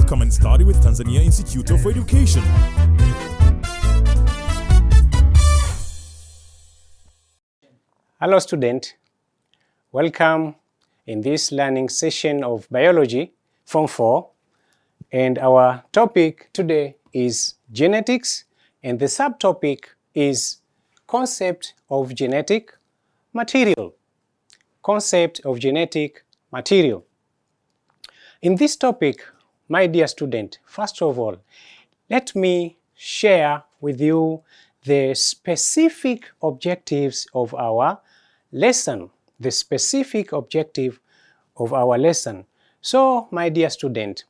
come and study with Tanzania Institute of Education. Hello student, welcome in this learning session of biology, Form 4, and our topic today is genetics, and the subtopic is concept of genetic material. Concept of genetic material. In this topic, my dear student, first of all, let me share with you the specific objectives of our lesson. The specific objective of our lesson. So, my dear student,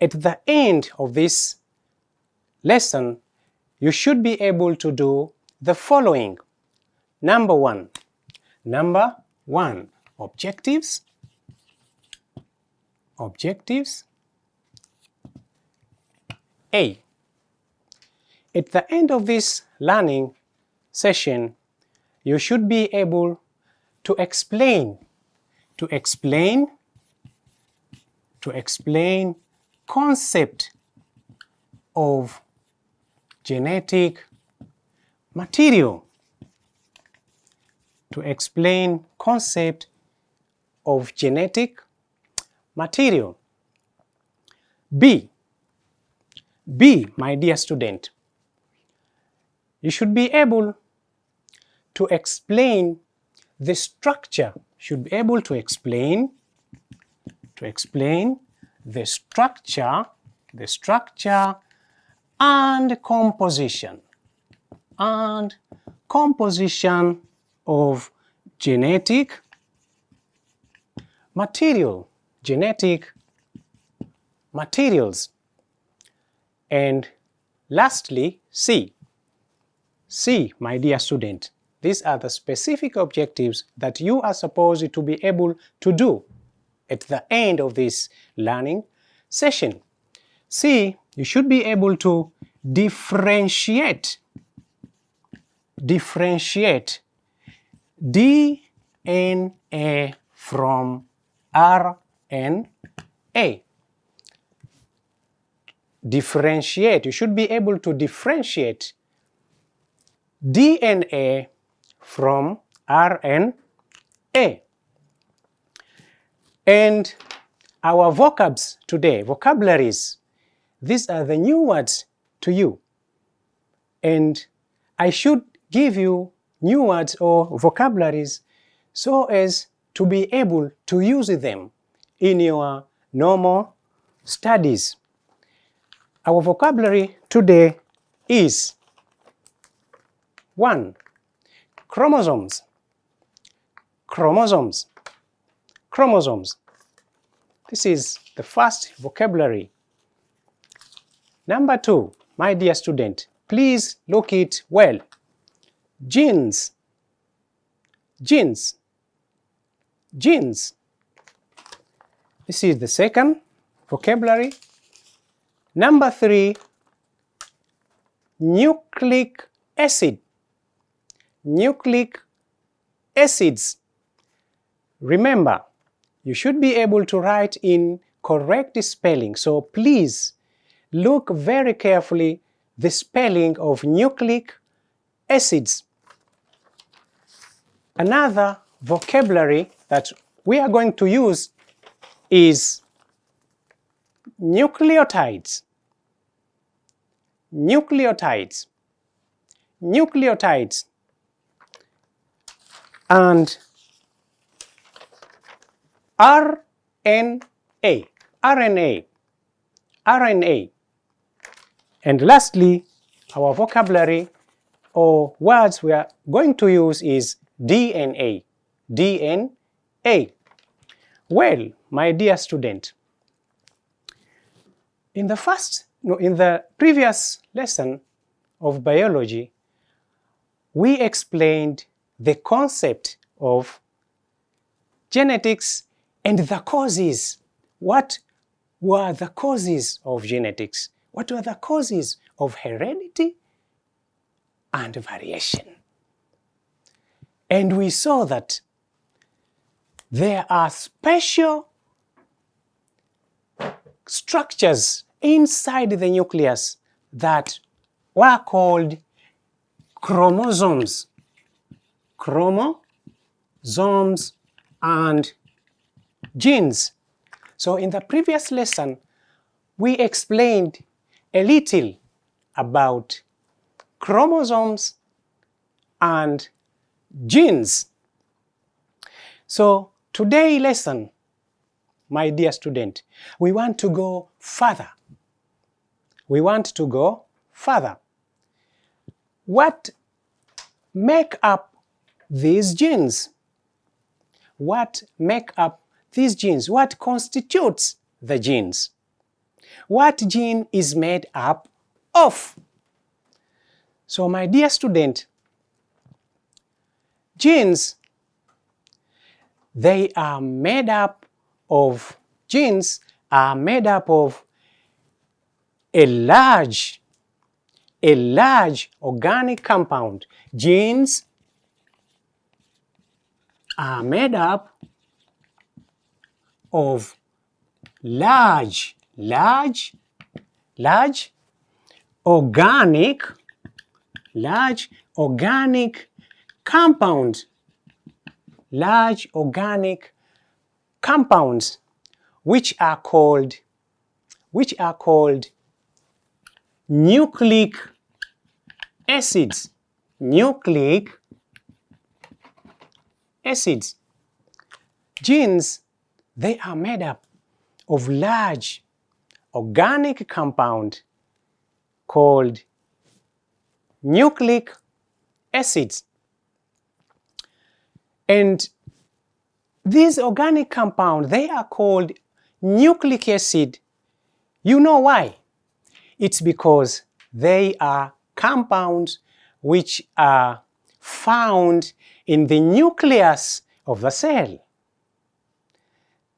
at the end of this lesson, you should be able to do the following. Number one, objectives. Objectives. A. At the end of this learning session, you should be able to explain concept of genetic material. To explain concept of genetic material. B, my dear student, you should be able to explain the structure, should be able to explain the structure and composition of genetic material, genetic materials. And lastly, C, my dear student, these are the specific objectives that you are supposed to be able to do at the end of this learning session. C, you should be able to differentiate DNA from RNA. Differentiate, you should be able to differentiate DNA from RNA. And our vocabs today, vocabularies, these are the new words to you. And I should give you new words or vocabularies so as to be able to use them in your normal studies. Our vocabulary today is 1. Chromosomes. This is the first vocabulary. Number 2, my dear student, please look it well. Genes. This is the second vocabulary. Number 3, nucleic acid. Nucleic acids. Remember, you should be able to write in correct spelling, so please look very carefully the spelling of nucleic acids. Another vocabulary that we are going to use is nucleotides. And RNA. And lastly, our vocabulary or words we are going to use is DNA. Well, my dear student, in the previous lesson of biology, we explained the concept of genetics and the causes. What were the causes of genetics? What were the causes of heredity and variation? And we saw that there are special structures inside the nucleus that were called chromosomes. Chromosomes and genes. So in the previous lesson, we explained a little about chromosomes and genes. So today's lesson, my dear student, we want to go further. We want to go further. What make up these genes? What make up these genes? What constitutes the genes? What gene is made up of? So my dear student, genes, they are made up of, genes are made up of a large organic compound. Genes are made up of large organic compounds. Large organic compounds which are called nucleic acids. Nucleic acids. Genes, they are made up of large organic compound called nucleic acids. And these organic compounds, they are called nucleic acid. You know why? It's because they are compounds which are found in the nucleus of the cell.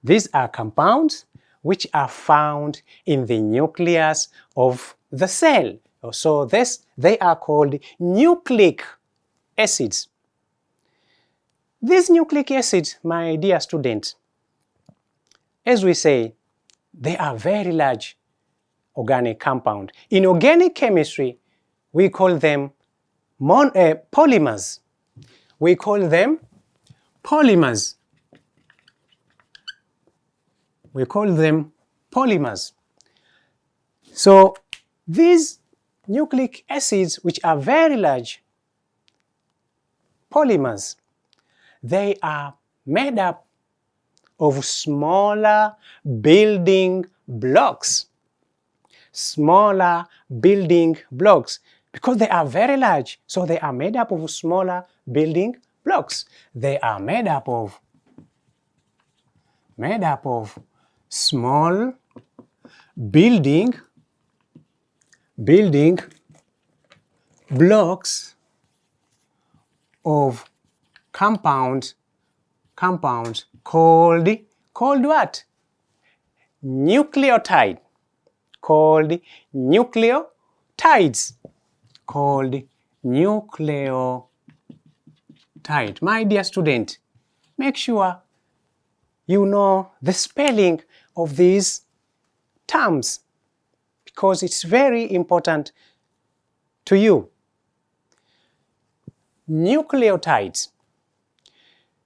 These are compounds which are found in the nucleus of the cell. So they are called nucleic acids. These nucleic acids, my dear students, as we say, they are very large organic compound. In organic chemistry, we call them polymers. We call them polymers. We call them polymers. So these nucleic acids, which are very large polymers, they are made up of smaller building blocks. Smaller building blocks. Because they are very large, so they are made up of smaller building blocks. They are made up of small building blocks of compounds called what? Nucleotide. Called nucleotides. Called nucleotide. My dear student, make sure you know the spelling of these terms because it's very important to you. Nucleotides.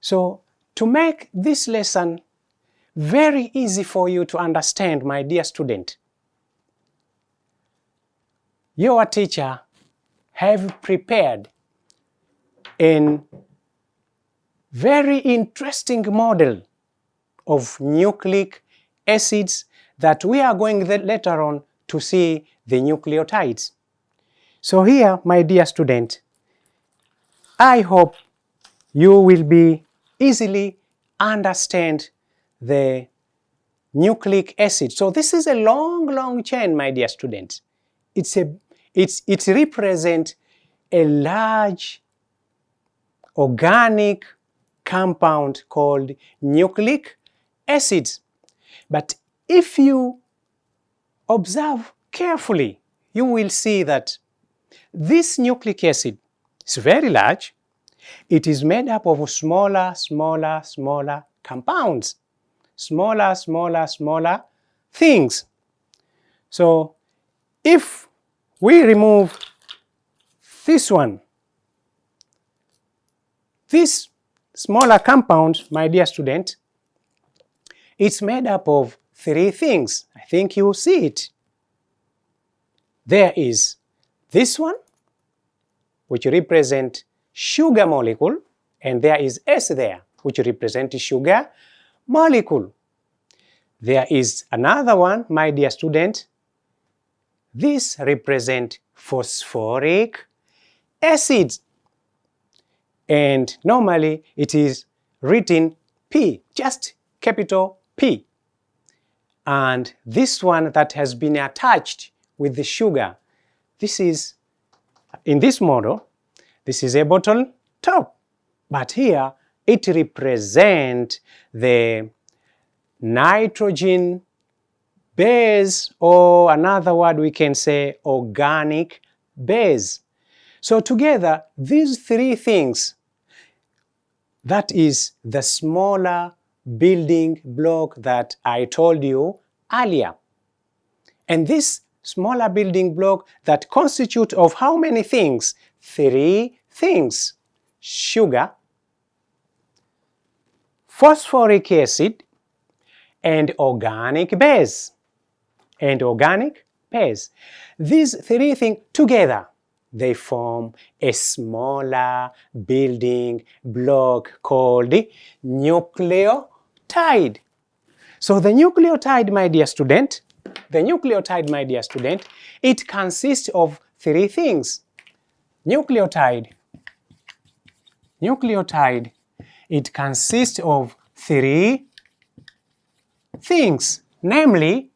So to make this lesson very easy for you to understand, my dear student, your teacher have prepared a very interesting model of nucleic acids that we are going later on to see the nucleotides. So here, my dear student, I hope you will be easily understand the nucleic acid. So this is a long chain, my dear students. It represents a large organic compound called nucleic acids. But if you observe carefully, you will see that this nucleic acid is very large. It is made up of smaller compounds. Smaller things. So if we remove this one, this smaller compound, my dear student, it's made up of three things. I think you see it. There is this one, which represents sugar molecule, and there is S there, which represents sugar molecule. There is another one, my dear student. This represents phosphoric acid. And normally it is written P, just capital P. And this one that has been attached with the sugar, this is, in this model, this is a bottle top. But here it represents the nitrogen base, or another word we can say organic base. So together, these three things, that is the smaller building block that I told you earlier. And this smaller building block that constitutes of how many things? Three things: sugar, phosphoric acid, and organic base. These three things together, they form a smaller building block called nucleotide. So the nucleotide, my dear student, it consists of three things. Nucleotide, it consists of three things, namely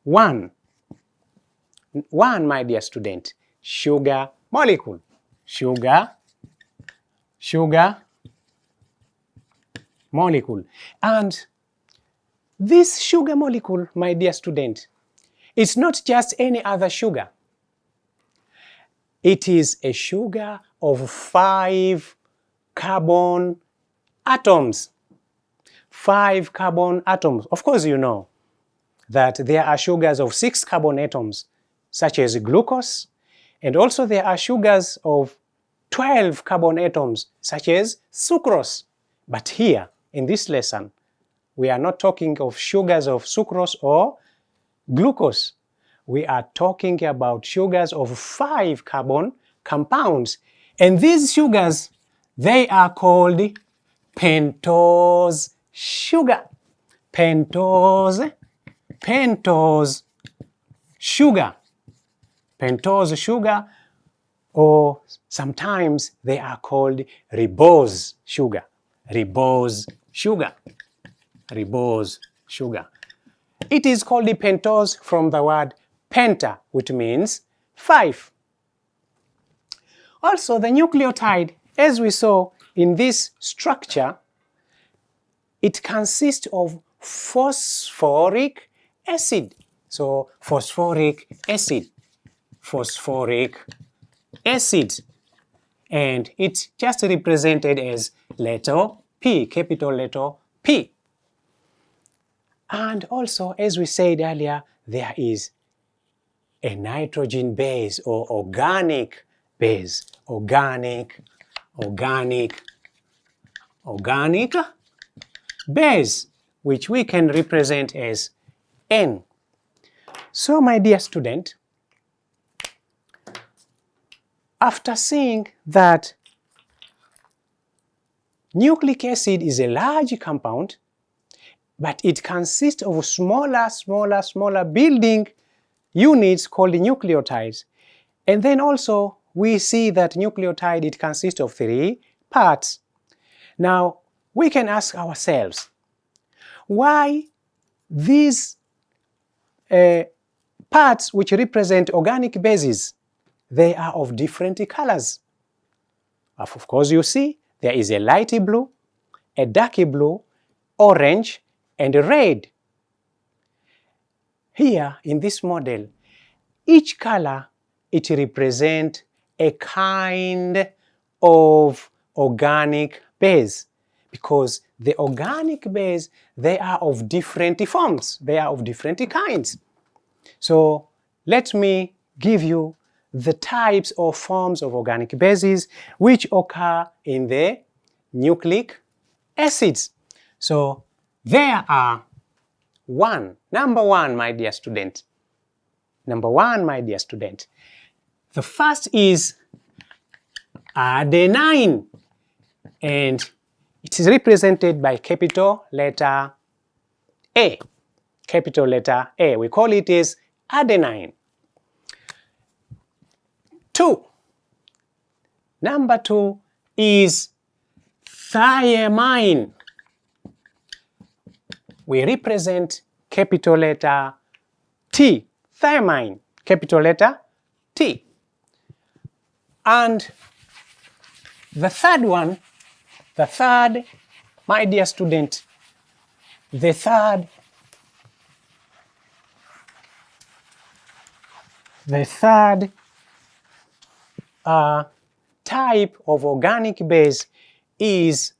one, my dear student, sugar molecule. Sugar molecule. And this sugar molecule, my dear student, it's not just any other sugar. It is a sugar of 5 carbon atoms. 5 carbon atoms. Of course, you know that there are sugars of 6 carbon atoms, such as glucose, and also there are sugars of 12 carbon atoms, such as sucrose. But here, in this lesson, we are not talking of sugars of sucrose or glucose. We are talking about sugars of 5 carbon compounds. And these sugars, they are called pentose sugar. Pentose sugar, or sometimes they are called ribose sugar. Ribose sugar. It is called the pentose from the word penta, which means 5. Also, the nucleotide, as we saw in this structure, it consists of phosphoric acid. So, phosphoric acid. And it's just represented as letter P, capital letter P. And also, as we said earlier, there is a nitrogen base or organic base. Organic base, which we can represent as N. So, my dear student, after seeing that nucleic acid is a large compound, but it consists of smaller building units called nucleotides. And then also we see that nucleotide, it consists of 3 parts. Now we can ask ourselves, why these parts which represent organic bases, they are of different colors? Of course, you see there is a light blue, a dark blue, orange, and red. Here in this model, each color, it represents a kind of organic base. because the organic base, they are of different forms, they are of different kinds. So let me give you the types or forms of organic bases which occur in the nucleic acids. So there are number one, my dear student. Number one, my dear student. The first is adenine, and it is represented by capital letter A. Capital letter A. We call it as adenine. Number two is thiamine. We represent capital letter T. Thiamine, capital letter T. And the third, my dear student, the third type of organic base is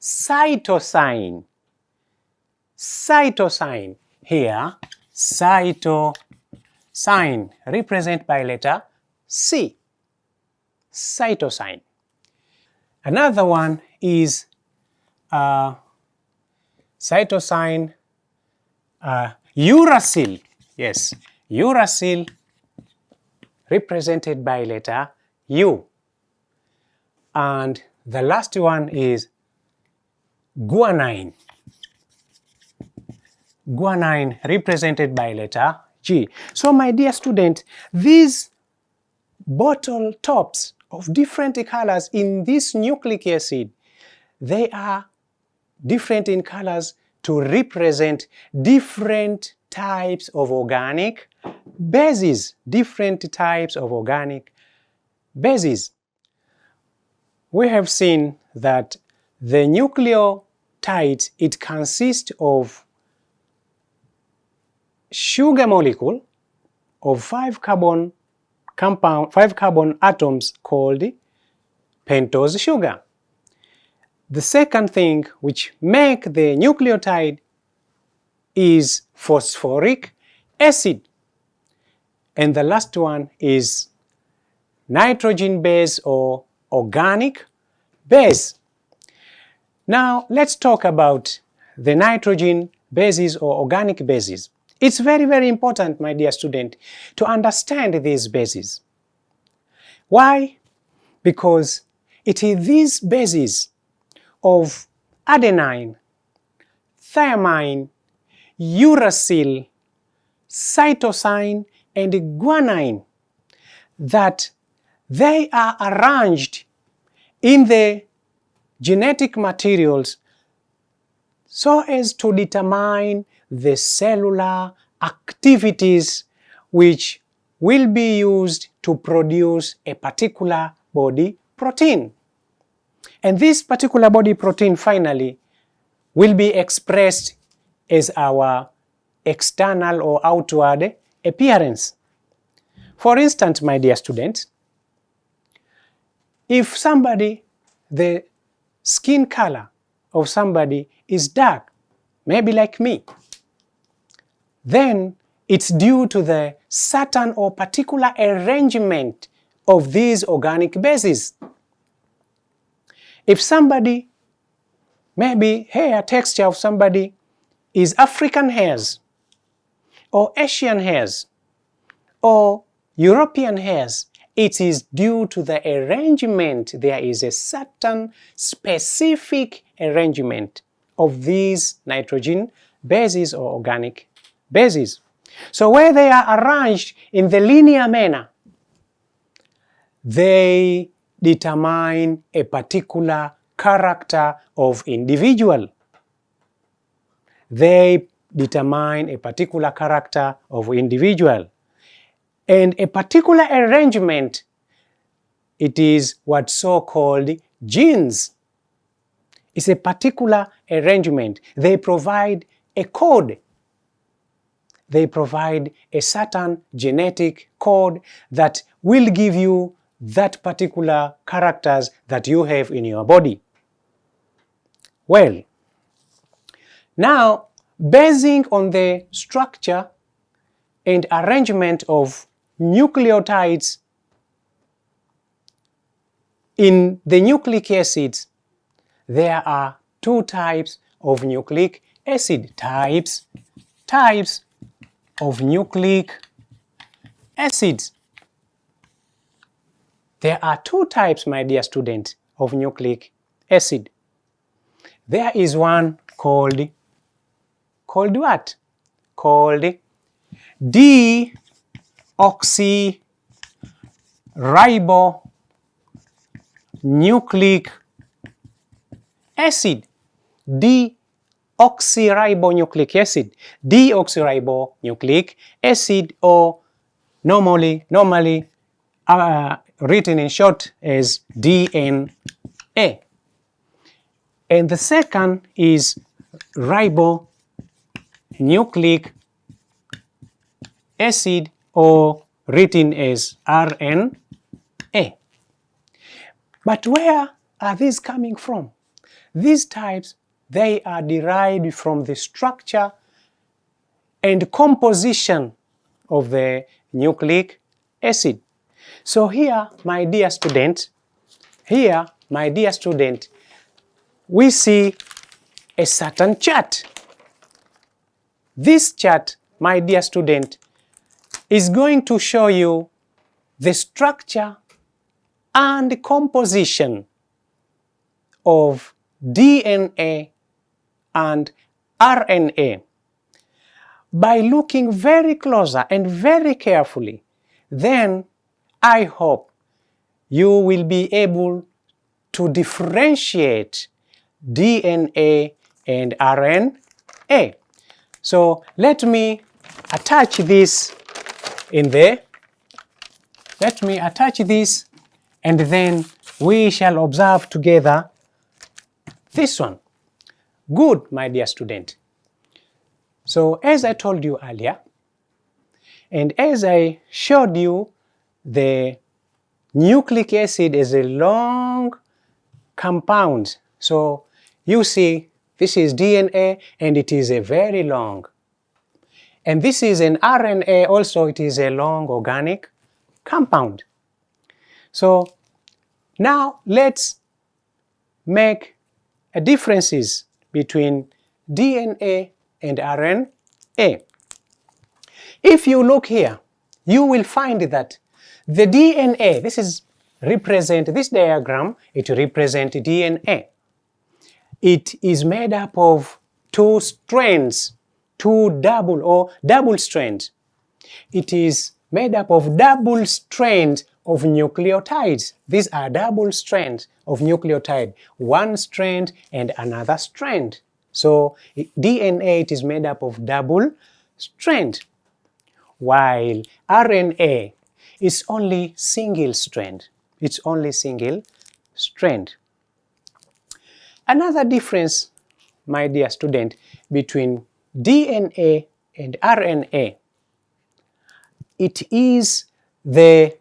cytosine. Cytosine. Here, cytosine, represented by letter C. Cytosine. Another one is cytosine uracil. Yes, uracil, represented by letter U. And the last one is guanine. Guanine, represented by letter G. So my dear student, these bottle tops of different colors in this nucleic acid, they are different in colors to represent different types of organic bases. Different types of organic bases. We have seen that the nucleotide, it consists of sugar molecule of 5 carbon atoms called pentose sugar. The second thing which make the nucleotide is phosphoric acid. And the last one is nitrogen base or organic base. Now let's talk about the nitrogen bases or organic bases. It's very, very important, my dear student, to understand these bases. Why? Because it is these bases of adenine, thiamine, uracil, cytosine, and guanine that they are arranged in the genetic materials so as to determine the cellular activities which will be used to produce a particular body protein. And this particular body protein finally will be expressed as our external or outward appearance. For instance, my dear students, if the skin color of somebody is dark, maybe like me, then it's due to the certain or particular arrangement of these organic bases. If somebody, maybe hair texture of somebody is African hairs, or Asian hairs, or European hairs, it is due to the arrangement. There is a certain specific arrangement of these nitrogen bases or organic bases. So where they are arranged in the linear manner, they determine a particular character of individual. They determine a particular character of individual. And a particular arrangement, it is what's so-called genes. It's a particular arrangement. They provide a code. They provide a certain genetic code that will give you that particular characters that you have in your body. Well, now, basing on the structure and arrangement of nucleotides in the nucleic acids, there are two types of nucleic acid. Types of nucleic acids. There are two types, my dear student, of nucleic acid. There is one called what? Called deoxyribonucleic acid. Deoxyribonucleic acid. Deoxyribonucleic acid, or normally written in short as DNA. And the second is ribonucleic acid, or written as RNA. But where are these coming from? These types, they are derived from the structure and composition of the nucleic acid. So here, my dear student, we see a certain chart. This chart, my dear student, is going to show you the structure and composition of DNA and RNA. By looking very closer and very carefully, then I hope you will be able to differentiate DNA and RNA. So let me attach this in there. Let me attach this, and then we shall observe together this one. Good, my dear student. So as I told you earlier, and as I showed you, the nucleic acid is a long compound. So you see, this is DNA, and it is a very long. And this is an RNA also, it is a long organic compound. So now let's make a differences between DNA and RNA. If you look here, you will find that the DNA, this diagram, it represents DNA. It is made up of two strands, two double strands. It is made up of double strands of nucleotides. These are double strands of nucleotide, one strand and another strand. So DNA, it is made up of double strand, while RNA is only single strand. It's only single strand. Another difference, my dear student, between DNA and RNA, it is the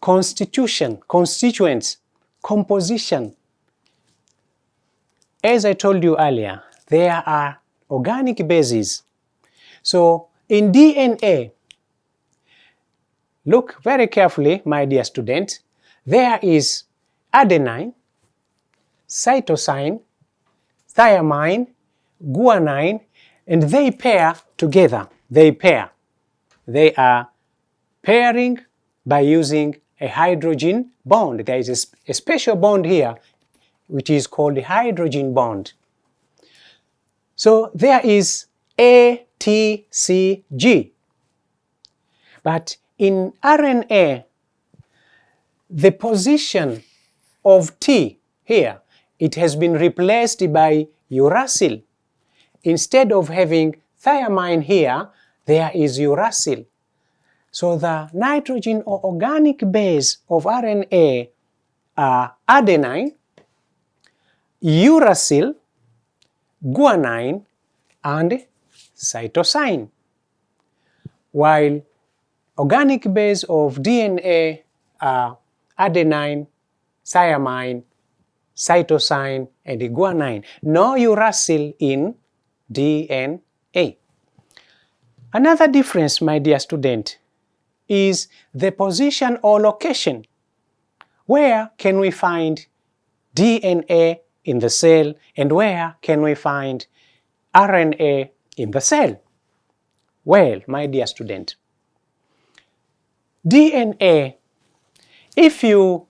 constituents, composition. As I told you earlier, there are organic bases. So in DNA, look very carefully, my dear student, there is adenine, cytosine, thymine, guanine, and they pair together. They pair. They are pairing by using a hydrogen bond. There is a special bond here, which is called the hydrogen bond. So there is ATCG. But in RNA, the position of T here, it has been replaced by uracil. Instead of having thymine here, there is uracil. So the nitrogen or organic base of RNA are adenine, uracil, guanine, and cytosine. While organic base of DNA are adenine, thymine, cytosine, and guanine. No uracil in DNA. Another difference, my dear student, is the position or location. Where can we find DNA in the cell, and where can we find RNA in the cell? Well, my dear student, DNA, if you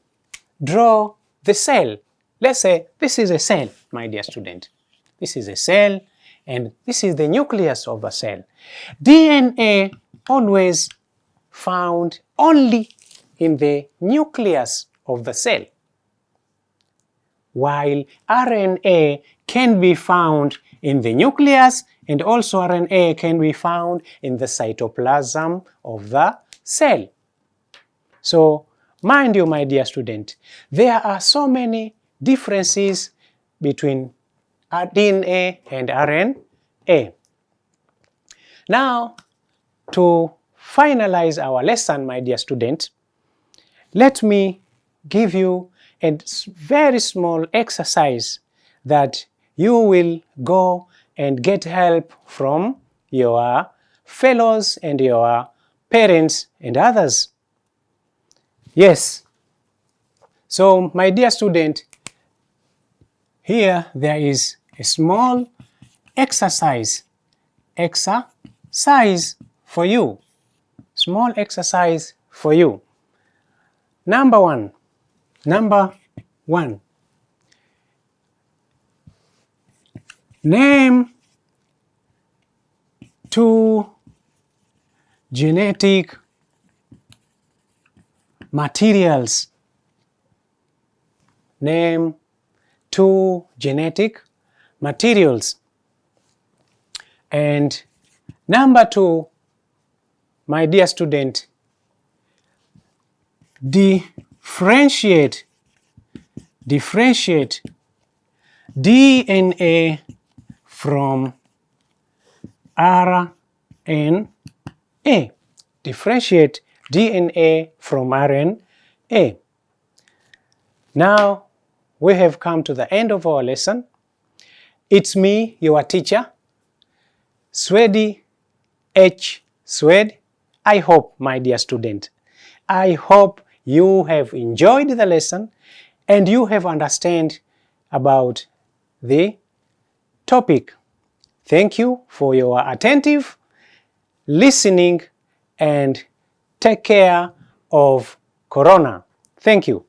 draw the cell, let's say this is a cell, my dear student. This is a cell, and this is the nucleus of a cell. DNA always found only in the nucleus of the cell, while RNA can be found in the nucleus, and also RNA can be found in the cytoplasm of the cell. So, mind you, my dear student, there are so many differences between DNA and RNA. Now, to finalize our lesson, my dear student, let me give you a very small exercise that you will go and get help from your fellows and your parents and others. Yes. So, my dear student, here there is a small exercise for you. Small exercise for you. Number one. Name 2 genetic materials. Name 2 genetic materials. And number 2, my dear student, differentiate DNA from RNA. Differentiate DNA from RNA. Now, we have come to the end of our lesson. It's me, your teacher, Swedi H. Swedi. I hope, my dear student, I hope you have enjoyed the lesson and you have understood about the topic. Thank you for your attentive listening and take care of Corona. Thank you.